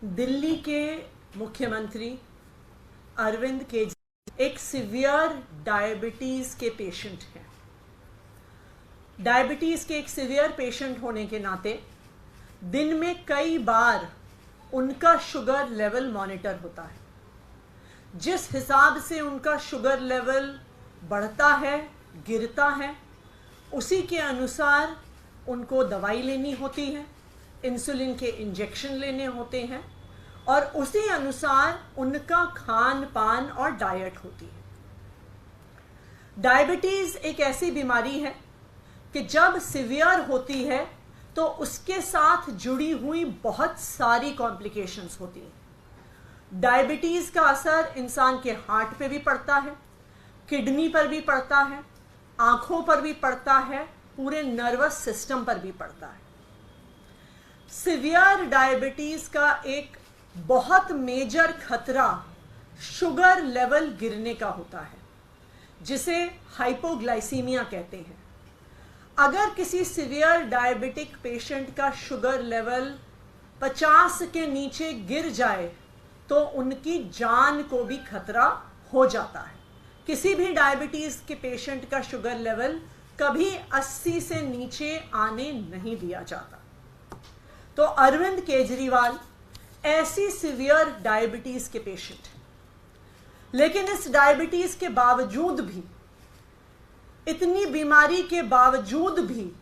दिल्ली के मुख्यमंत्री अरविंद केजरीवाल एक सीवियर डायबिटीज के पेशेंट हैं। डायबिटीज के एक सीवियर पेशेंट होने के नाते दिन में कई बार उनका शुगर लेवल मॉनिटर होता है। जिस हिसाब से उनका शुगर लेवल बढ़ता है, गिरता है, उसी के अनुसार उनको दवाई लेनी होती है, इंसुलिन के इंजेक्शन लेने होते हैं और उसी अनुसार उनका खान पान और डाइट होती है। डायबिटीज एक ऐसी बीमारी है कि जब सीवियर होती है तो उसके साथ जुड़ी हुई बहुत सारी कॉम्प्लिकेशंस होती हैं। डायबिटीज का असर इंसान के हार्ट पे भी पड़ता है, किडनी पर भी पड़ता है, आंखों पर भी पड़ता है, पूरे नर्वस सिस्टम पर भी पड़ता है। सीवियर डायबिटीज का एक बहुत मेजर खतरा शुगर लेवल गिरने का होता है, जिसे हाइपोग्लाइसीमिया कहते हैं। अगर किसी सीवियर डायबिटिक पेशेंट का शुगर लेवल 50 के नीचे गिर जाए तो उनकी जान को भी खतरा हो जाता है। किसी भी डायबिटीज के पेशेंट का शुगर लेवल कभी 80 से नीचे आने नहीं दिया जाता। तो अरविंद केजरीवाल ऐसी सीवियर डायबिटीज के पेशेंट हैं, लेकिन इस डायबिटीज के बावजूद भी, इतनी बीमारी के बावजूद भी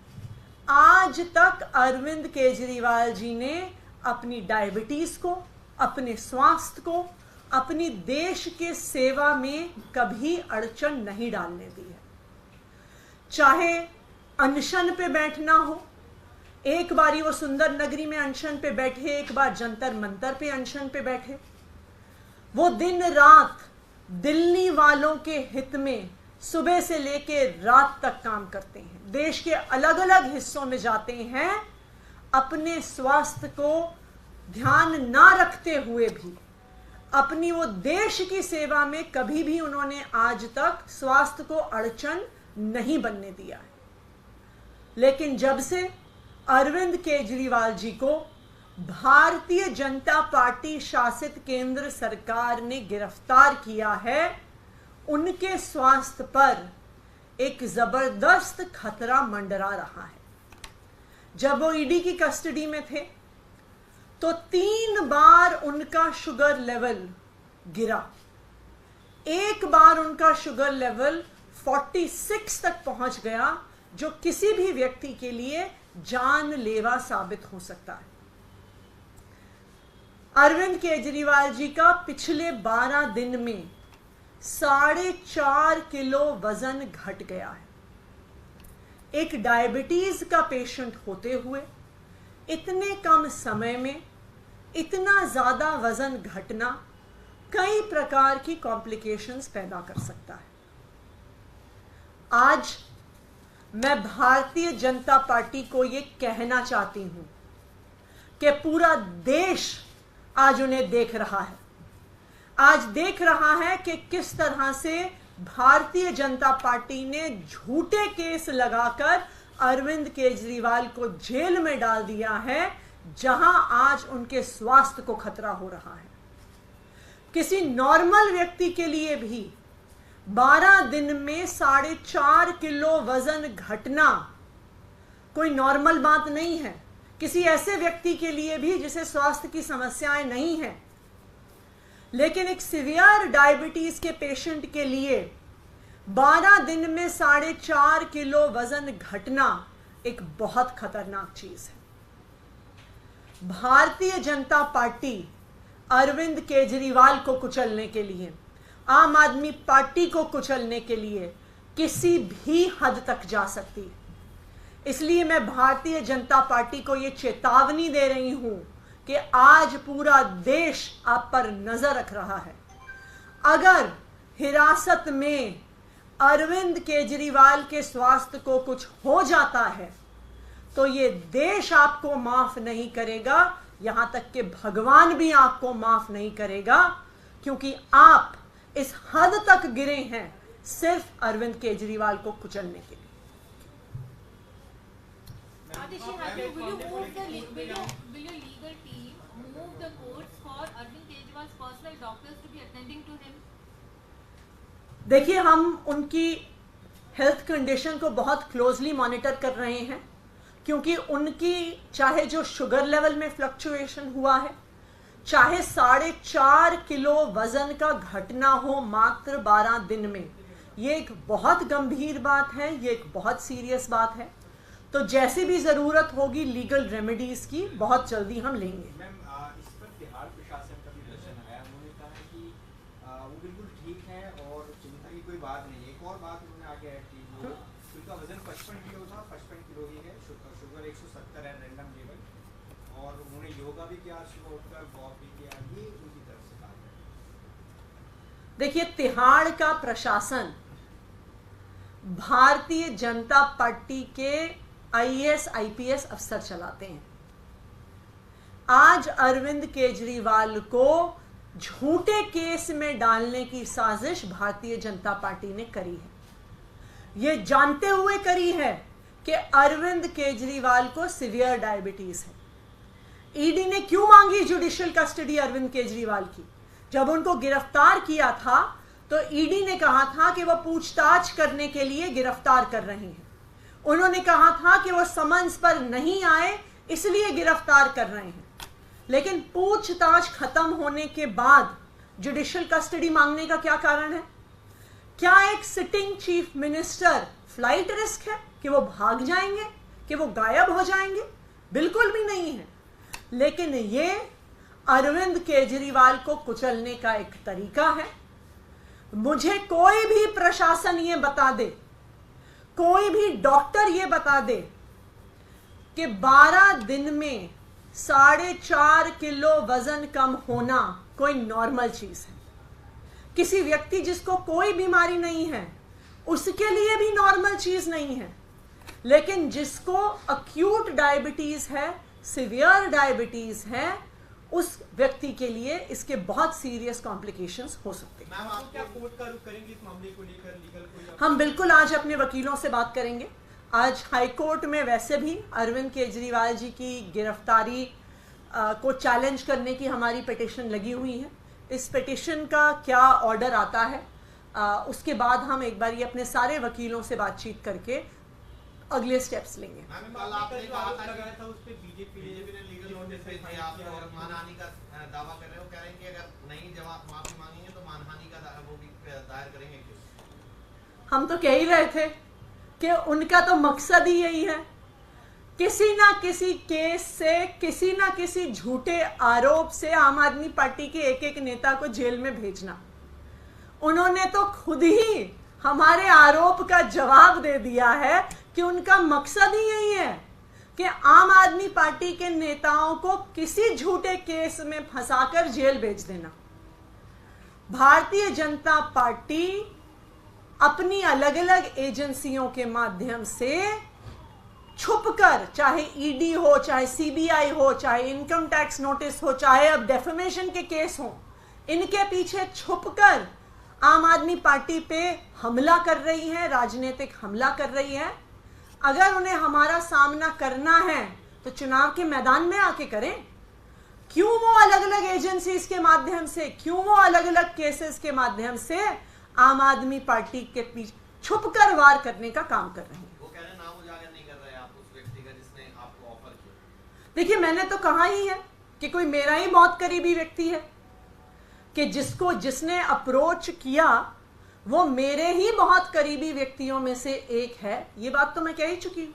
आज तक अरविंद केजरीवाल जी ने अपनी डायबिटीज को, अपने स्वास्थ्य को, अपनी देश के सेवा में कभी अड़चन नहीं डालने दी है। चाहे अनशन पे बैठना हो, एक बारी वो सुंदर नगरी में अनशन पे बैठे, एक बार जंतर मंतर पे अनशन पे बैठे, वो दिन रात दिल्ली वालों के हित में सुबह से लेके रात तक काम करते हैं। देश के अलग अलग हिस्सों में जाते हैं, अपने स्वास्थ्य को ध्यान ना रखते हुए भी अपनी वो देश की सेवा में कभी भी उन्होंने आज तक स्वास्थ्य को अड़चन नहीं बनने दिया है। लेकिन जब से अरविंद केजरीवाल जी को भारतीय जनता पार्टी शासित केंद्र सरकार ने गिरफ्तार किया है, उनके स्वास्थ्य पर एक जबरदस्त खतरा मंडरा रहा है। जब वो ईडी की कस्टडी में थे तो 3 बार उनका शुगर लेवल गिरा। एक बार उनका शुगर लेवल 46 तक पहुंच गया, जो किसी भी व्यक्ति के लिए जानलेवा साबित हो सकता है। अरविंद केजरीवाल जी का पिछले 12 दिन में 4.5 किलो वजन घट गया है। एक डायबिटीज का पेशेंट होते हुए इतने कम समय में इतना ज्यादा वजन घटना कई प्रकार की कॉम्प्लिकेशंस पैदा कर सकता है। आज मैं भारतीय जनता पार्टी को ये कहना चाहती हूं कि पूरा देश आज उन्हें देख रहा है। आज देख रहा है कि किस तरह से भारतीय जनता पार्टी ने झूठे केस लगाकर अरविंद केजरीवाल को जेल में डाल दिया है, जहां आज उनके स्वास्थ्य को खतरा हो रहा है। किसी नॉर्मल व्यक्ति के लिए भी 12 दिन में 4.5 किलो वजन घटना कोई नॉर्मल बात नहीं है। किसी ऐसे व्यक्ति के लिए भी जिसे स्वास्थ्य की समस्याएं नहीं है, लेकिन एक सीवियर डायबिटीज के पेशेंट के लिए 12 दिन में 4.5 किलो वजन घटना एक बहुत खतरनाक चीज है। भारतीय जनता पार्टी अरविंद केजरीवाल को कुचलने के लिए, आम आदमी पार्टी को कुचलने के लिए किसी भी हद तक जा सकती है। इसलिए मैं भारतीय जनता पार्टी को यह चेतावनी दे रही हूं कि आज पूरा देश आप पर नजर रख रहा है। अगर हिरासत में अरविंद केजरीवाल के स्वास्थ्य को कुछ हो जाता है तो ये देश आपको माफ नहीं करेगा, यहां तक कि भगवान भी आपको माफ नहीं करेगा, क्योंकि आप इस हद तक गिरे हैं सिर्फ अरविंद केजरीवाल को कुचलने के लिए। Will your legal team move the courts देखिए, हम उनकी हेल्थ कंडीशन को बहुत क्लोजली मॉनिटर कर रहे हैं, क्योंकि उनकी चाहे जो शुगर लेवल में फ्लक्चुएशन हुआ है, चाहे 4.5 किलो वजन का घटना हो मात्र 12 दिन में, ये एक बहुत गंभीर बात है, ये एक बहुत सीरियस बात है। तो जैसी भी जरूरत होगी लीगल रेमेडीज की, बहुत जल्दी हम लेंगे। मैम, इस पर बिहार प्रशासन का भी वर्जन आया, उन्होंने कहा है कि वो बिल्कुल ठीक है और चिंता की कोई बात नहीं है। एक और बात उन्होंने आगे ऐड की, जो उनका वजन 55 किलो था, 55 किलो ही है, शुगर 170 है रैंडम लेवल, और उन्होंने योगा भी किया, सुबह उठकर वॉक भी किया, ये उनकी तरफ से कहा है। देखिए, तिहाड़ का प्रशासन भारतीय जनता पार्टी के IAS IPS अफसर चलाते हैं। आज अरविंद केजरीवाल को झूठे केस में डालने की साजिश भारतीय जनता पार्टी ने करी है। यह जानते हुए करी है कि अरविंद केजरीवाल को सीवियर डायबिटीज है। ईडी ने क्यों मांगी जुडिशियल कस्टडी अरविंद केजरीवाल की? जब उनको गिरफ्तार किया था तो ईडी ने कहा था कि वह पूछताछ करने के लिए गिरफ्तार कर रहे हैं। उन्होंने कहा था कि वो समन्स पर नहीं आए इसलिए गिरफ्तार कर रहे हैं। लेकिन पूछताछ खत्म होने के बाद जुडिशियल कस्टडी मांगने का क्या कारण है? क्या एक sitting chief minister flight risk है कि वो भाग जाएंगे, कि वो गायब हो जाएंगे? बिल्कुल भी नहीं है। लेकिन ये अरविंद केजरीवाल को कुचलने का एक तरीका है। मुझे कोई भी प्रशासन ये बता दे, कोई भी डॉक्टर ये बता दे कि 12 दिन में 4.5 किलो वजन कम होना कोई नॉर्मल चीज है। किसी व्यक्ति जिसको कोई बीमारी नहीं है उसके लिए भी नॉर्मल चीज नहीं है। लेकिन जिसको अक्यूट डायबिटीज है, सीवियर डायबिटीज है, उस व्यक्ति के लिए इसके बहुत सीरियस कॉम्प्लिकेशंस हो सकते हैं। मैम, आप क्या कोर्ट का रुख करेंगे इस मामले को लेकर? लीगल कोई हम बिल्कुल आज अपने वकीलों से बात करेंगे। आज हाई कोर्ट में वैसे भी अरविंद केजरीवाल जी की गिरफ्तारी को चैलेंज करने की हमारी पिटीशन लगी हुई है। इस पिटीशन का क्या ऑर्डर आता है उसके बाद हम एक बार ये अपने सारे वकीलों से बातचीत करके अगले स्टेप्स लेंगे। कल आपने कहा था उस पे बीजेपी ने लीगल नोटिस भेजा, आप मानहानि का दावा कर रहे हो, कह रहे हैं कि अगर नहीं जवाब माफी मांगेंगे तो मानहानि का वो भी दायर करेंगे केस। हम तो कह ही रहे थे कि उनका तो मकसद ही यही है, किसी ना किसी केस से, किसी ना किसी झूठे आरोप से आम आदमी पार्टी के एक एक नेता को जेल में भेजना। उन्होंने तो खुद ही हमारे आरोप का जवाब दे दिया है कि उनका मकसद ही यही है कि आम आदमी पार्टी के नेताओं को किसी झूठे केस में फंसाकर जेल भेज देना। भारतीय जनता पार्टी अपनी अलग अलग एजेंसियों के माध्यम से छुपकर, चाहे ईडी हो, चाहे सीबीआई हो, चाहे इनकम टैक्स नोटिस हो, चाहे अब डेफेमेशन के केस हो, इनके पीछे छुपकर आम आदमी पार्टी पे हमला कर रही है, राजनीतिक हमला कर रही है। अगर उन्हें हमारा सामना करना है तो चुनाव के मैदान में आके करें। क्यों वो अलग अलग एजेंसीज के माध्यम से, क्यों वो अलग अलग केसेस के माध्यम से आम आदमी पार्टी के पीछे छुपकर वार करने का काम कर रहे हैं? वो कह रहे हैं नाम उजागर नहीं कर रहे आप उस व्यक्ति का जिसने आपको ऑफर किया। देखिए, मैंने तो कहा ही है कि कोई मेरा ही बहुत करीबी व्यक्ति है, कि जिसने अप्रोच किया वो मेरे ही बहुत करीबी व्यक्तियों में से एक है। ये बात तो मैं कह ही चुकी हूं।